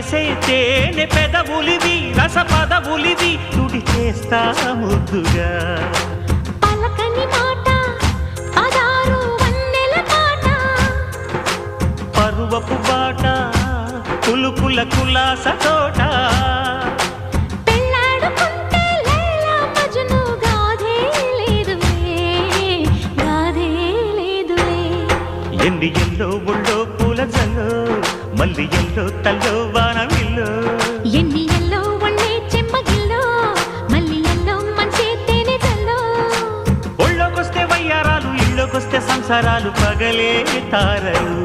చేసే తేనె పెదవులివి రస పదవులివి తుడి చేస్తా ముద్దుగా పలకని మాట పదారు వన్నెల పాట పరువపు బాట కులుకుల కులాస తోట పెళ్ళాడుకుంటే లైలా మజ్ను గాథే లేదులే ఎన్ని ఎల్లో ఒళ్ళో పూల జల్లో మల్లి ఎల్లో తల్లో వానవిల్లో ఎన్ని ఎల్లో ఒళ్ళే చెమ్మగిల్లో మల్లి ఎల్లో మంచి తేనె జల్లో ఒళ్ళోకొస్తే వయ్యారాలు ఇళ్ళోకొస్తే సంసారాలు పగలే తారలు